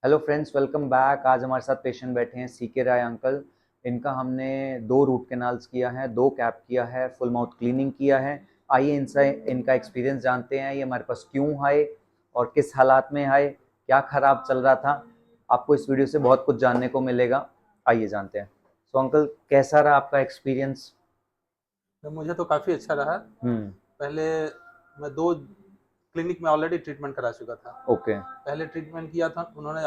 Hello friends, welcome back. आज हमारे साथ पेशेंट बैठे हैं सीके राय अंकल। इनका हमने 2 रूट कैनाल्स किया है, 2 कैप किया है, फुल माउथ क्लीनिंग किया है। आइए इनसे इनका एक्सपीरियंस जानते हैं। ये हमारे पास क्यों आए और किस हालात में आए, क्या खराब चल रहा था। आपको इस वीडियो से बहुत कुछ जानने को मिलेगा। आइए जानते हैं। सो अंकल, कैसा रहा आपका एक्सपीरियंस? तो मुझे तो काफ़ी अच्छा रहा। हम्म। पहले मैं 2 क्लिनिक में ऑलरेडी ट्रीटमेंट करा चुका था। ओके। पहले ट्रीटमेंट किया था, उन्होंने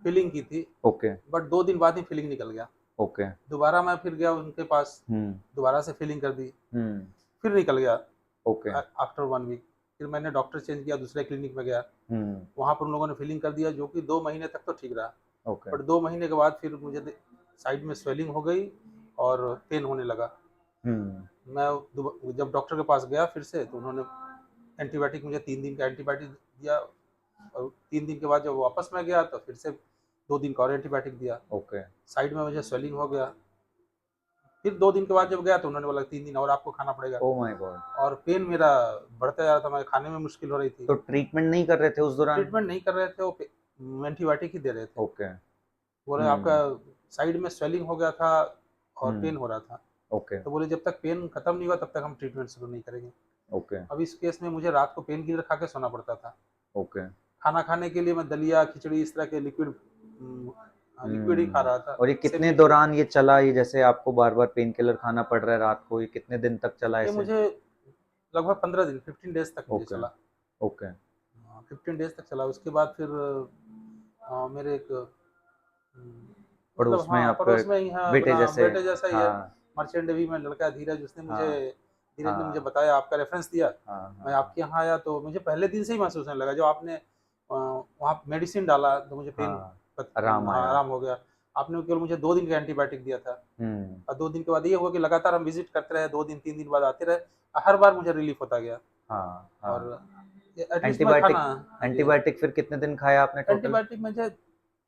फिलिंग की थी, ओके। बट 2 दिन बाद ही फिलिंग निकल गया। ओके। दोबारा मैं फिर गया उनके पास, हम्म। दोबारा से फिलिंग कर दी, हम्म। फिर निकल गया। ओके। आफ्टर 1 वीक फिर मैंने डॉक्टर चेंज किया, दूसरे क्लिनिक में गया। हम्म। वहाँ पर उन लोगों ने फिलिंग कर दिया, जो कि 2 महीने तक तो ठीक रहा। ओके। बट 2 महीने के बाद फिर मुझे साइड में स्वेलिंग हो गई और पेन होने लगा। हम्म। मैं जब डॉक्टर के पास गया फिर से, तो उन्होंने एंटीबायोटिक, मुझे 3 दिन का एंटीबायोटिक दिया। और 3 दिन के बाद जब वापस मैं गया तो फिर से 2 दिन का और एंटीबायोटिक दिया। ओके। साइड में मुझे स्वेलिंग हो गया। फिर 2 दिन के बाद जब गया तो उन्होंने बोला 3 दिन और आपको खाना पड़ेगा। Oh my God. और पेन मेरा बढ़ता जा रहा था, मैं खाने में मुश्किल हो रही थी। तो ट्रीटमेंट नहीं कर रहे थे उस दौरान? ट्रीटमेंट नहीं कर रहे थे, वो एंटीबायोटिक ही दे रहे थे। ओके। बोले आपका हम्म। साइड में स्वेलिंग हो गया था और हम्म। पेन हो रहा था। ओके। तो बोले जब तक पेन खत्म नहीं हुआ तब तक हम ट्रीटमेंट शुरू नहीं करेंगे। ओके। अब इस केस में मुझे रात को पेन किलर खा के सोना पड़ता था। ओके। खाना खाने के लिए मैं दलिया, खिचड़ी, इस तरह के लिक्विड लिक्विड ही खा हम्म। रहा था। और ये कितने सेमी लिक्विड। दौरान ये चला? ये जैसे आपको बार बार पेन किलर खाना पड़ रहा है रात को, ये कितने दिन तक चला ये ऐसे? मुझे लगभग 15 दिन, 15 डेज तक मुझे ओके। चला। ओके। 15 डेज तक चला। उसके बाद फिर मेरे एक मतलब पड़ोस में हाँ, आपका पड़ोस में ही है, बेटे अपना जैसे? बेटे जैसा ही है। हाँ। मर्चेंट नेवी में लड़का है धीरज, उसने मुझे, हाँ। धीरज ने मुझे हाँ। बताया, आपका रेफरेंस दिया। हाँ। मैं हाँ। आपके यहाँ आया तो मुझे पहले दिन से ही महसूस होने लगा। जो आपने वहाँ मेडिसिन डाला तो मुझे पेन हाँ। आराम आया। आराम हो गया। आपने केवल मुझे 2 दिन का एंटीबायोटिक दिया था। हम्म। और 2 दिन के बाद ये हुआ कि लगातार हम विजिट करते रहे, 2 दिन 3 दिन बाद आते रहे। हर बार मुझे रिलीफ होता गया। हाँ। और हाँ। एटलीस्ट मैं खाना, एंटीबायोटिक। हाँ जी, हाँ जी। एंटीबायोटिक फिर कितने दिन खाया आपने टोटल? एंटीबायोटिक मुझे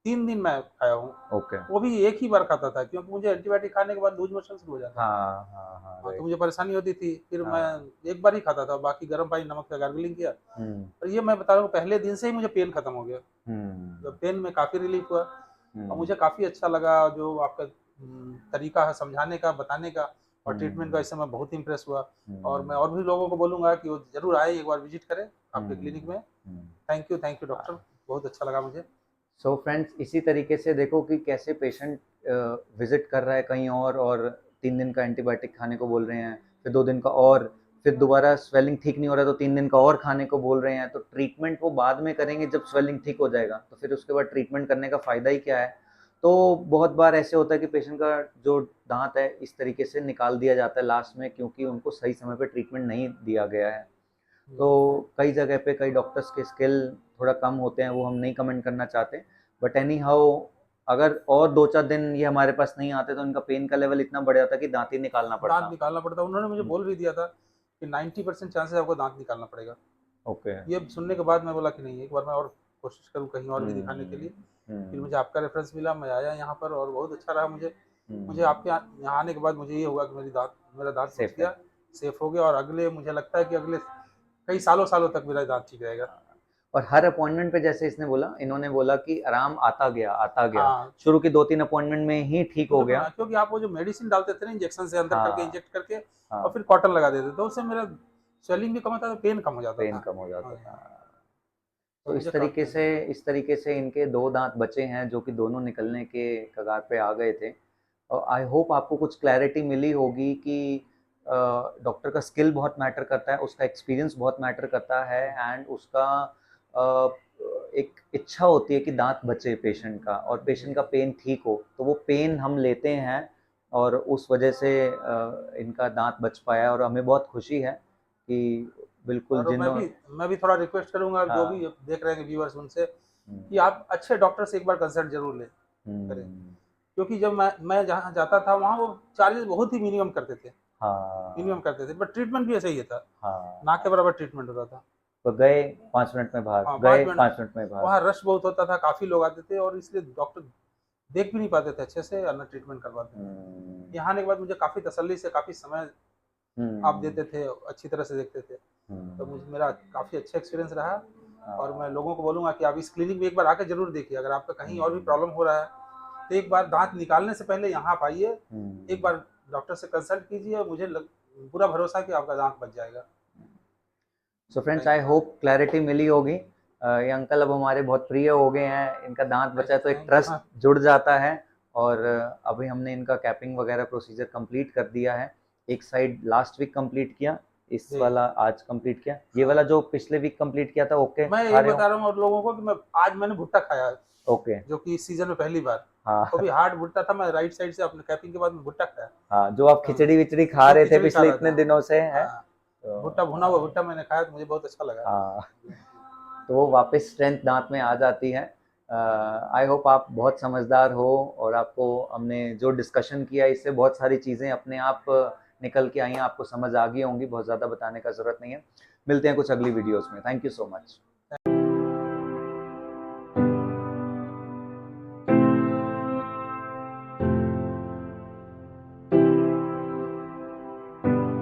3 दिन मैं खाया हूँ। ओके। वो भी एक ही बार खाता था, क्योंकि मुझे एंटीबायोटिक खाने के बाद लूज मोशन शुरू हो जाता था। हाँ। हाँ। हाँ। हाँ, तो राइट। मुझे परेशानी होती थी। फिर मैं हाँ। एक बार ही खाता था, बाकी गर्म पानी नमक का गार्गलिंग किया। हम्म। और ये मैं बता रहा हूँ, पहले दिन से ही मुझे पेन खत्म हो गया। हम्म। तो पेन में काफ़ी रिलीफ हुआ। और हम्म। मुझे काफ़ी अच्छा लगा जो आपका तरीका है समझाने का, बताने का और ट्रीटमेंट का। हम्म। इससे मैं बहुत इम्प्रेस हुआ। और मैं हम्म। और भी लोगों को बोलूँगा कि वो ज़रूर आए, एक बार विजिट करें आपके क्लिनिक हम्म। में। हम्म। थैंक यू डॉक्टर, बहुत अच्छा लगा मुझे। सो फ्रेंड्स, इसी तरीके से देखो कि कैसे पेशेंट विजिट कर रहा है कहीं और 3 दिन का एंटीबायोटिक खाने को बोल रहे हैं, फिर 2 दिन का, और फिर दोबारा स्वेलिंग ठीक नहीं हो रहा तो 3 दिन का और खाने को बोल रहे हैं। तो ट्रीटमेंट वो बाद में करेंगे जब स्वेलिंग ठीक हो जाएगा, तो फिर उसके बाद ट्रीटमेंट करने का फ़ायदा ही क्या है? तो बहुत बार ऐसे होता है कि पेशेंट का जो दांत है इस तरीके से निकाल दिया जाता है लास्ट में, क्योंकि उनको सही समय पे ट्रीटमेंट नहीं दिया गया है। तो कई जगह पे कई डॉक्टर्स के स्किल थोड़ा कम होते हैं, वो हम नहीं कमेंट करना चाहते। बट एनी हाउ, अगर और 2-4 दिन ये हमारे पास नहीं आते तो इनका पेन का लेवल इतना बढ़ जाता कि दांत ही निकालना दांत पड़ता। निकालना पड़ता। उन्होंने मुझे बोल भी दिया था कि 90% चांसेस आपको दांत निकालना पड़ेगा। ओके। ये सुनने के बाद मैं बोला कि नहीं, एक बार मैं और कोशिश करूँ कहीं और भी दिखाने के हम्म। लिए। फिर हम्म। मुझे आपका रेफरेंस मिला, मैं आया यहाँ पर और बहुत अच्छा रहा मुझे। मुझे हम्म। आपके यहाँ आने के बाद मुझे ये हुआ कि मेरा दांत बच सेफ है। गया, सेफ हो गया। और अगले, मुझे लगता है कि अगले कई सालों सालों तक मेरा दांत ठीक रहेगा। और हर अपॉइंटमेंट पे जैसे इन्होंने बोला कि आराम आता गया आता गया। हाँ, शुरू की 2-3 अपॉइंटमेंट में ही ठीक हो शुरू में गया। क्योंकि आप वो जो मेडिसिन डालते थे ना इंजेक्शन से अंदर करके, हाँ। इंजेक्ट करके और हाँ। फिर कॉटन लगा देते, तो उससे मेरा स्वेलिंग भी कम होता था, पेन कम हो जाता पेन था। कम हो जाता हाँ, था। तो तो मुझे काफ़ी, इस तरीके से इनके 2 दांत बचे हैं जो कि दोनों निकलने के कगार पे आ गए थे। और आई होप आपको कुछ क्लैरिटी मिली होगी कि डॉक्टर का स्किल बहुत मैटर करता है, उसका एक्सपीरियंस बहुत मैटर करता है, एंड उसका अ, एक इच्छा होती है कि दांत बचे पेशेंट का और पेशेंट का पेन ठीक हो, तो वो पेन हम लेते हैं। और उस वजह से इनका दांत बच पाया और हमें बहुत खुशी है कि बिल्कुल और जिन्हों मैं भी थोड़ा रिक्वेस्ट करूँगा जो भी हाँ। देख रहे हैं व्यूअर्स उनसे, हुँ। कि आप अच्छे डॉक्टर से एक बार कंसल्ट ज़रूर लें करें। हुँ। क्योंकि जब मैं जहाँ जाता था वहाँ वो चार्जेज़ बहुत ही मिनिमम करते थे, हाँ। बट ट्रीटमेंट भी ऐसा ही था, हाँ। ना के हाँ। बराबर ट्रीटमेंट होता था। तो गए 5 मिनट में बाहर, हाँ, 5 गए मिनट 5 मिनट में बाहर। वहाँ रश बहुत होता था, काफ़ी लोग आते थे और इसलिए डॉक्टर देख भी नहीं पाते थे अच्छे से और ना ट्रीटमेंट कर पाते थे। हुँ। यहाँ आने के बाद मुझे काफ़ी तसल्ली से, काफ़ी समय आप हुँ। देते थे, अच्छी तरह से देखते थे। तो हुँ। मुझे, मेरा काफ़ी अच्छा एक्सपीरियंस रहा। और मैं लोगों को बोलूंगा कि आप इस क्लिनिक में एक बार आकर जरूर देखिए। अगर आपका कहीं और भी प्रॉब्लम हो रहा है तो एक बार दांत निकालने से पहले यहाँ आप आइए, एक बार डॉक्टर से कंसल्ट कीजिए, पूरा भरोसा है कि आपका दांत बच जाएगा। So friends, I hope clarity मिली होगी। ये अंकल अब हमारे बहुत प्रिय हो गए हैं, इनका दांत बचा है तो एक ट्रस्ट जुड़ जाता है। और अभी हमने इनका कैपिंग वगैरह प्रोसीजर कंप्लीट कर दिया है। एक साइड लास्ट वीक कंप्लीट किया, इस वाला आज कंप्लीट किया, ये वाला जो पिछले वीक कंप्लीट किया था। ओके, मैं ये बता रहा हूँ और लोगों को कि आज मैंने भुट्टा खाया है। ओके, जो कि इस सीजन में पहली बार। हाँ, तो भी हार्ड भुट्टा था, मैं राइट साइड से अपने कैपिंग के बाद में भुट्टा खाया। हाँ, जो आप खिचड़ी विचड़ी खा रहे थे पिछले इतने दिनों से है, भुट्टा, भुना हुआ भुट्टा मैंने खाया तो मुझे बहुत अच्छा लगा। हाँ, तो वो वापस स्ट्रेंथ दांत में आ जाती है। आई होप आप बहुत समझदार हो और आपको हमने जो डिस्कशन किया इससे बहुत सारी चीज़ें अपने आप निकल के आई हैं, आपको समझ आ गई होंगी, बहुत ज़्यादा बताने का ज़रूरत नहीं है। मिलते हैं कुछ अगली वीडियोस में। Thank you so much.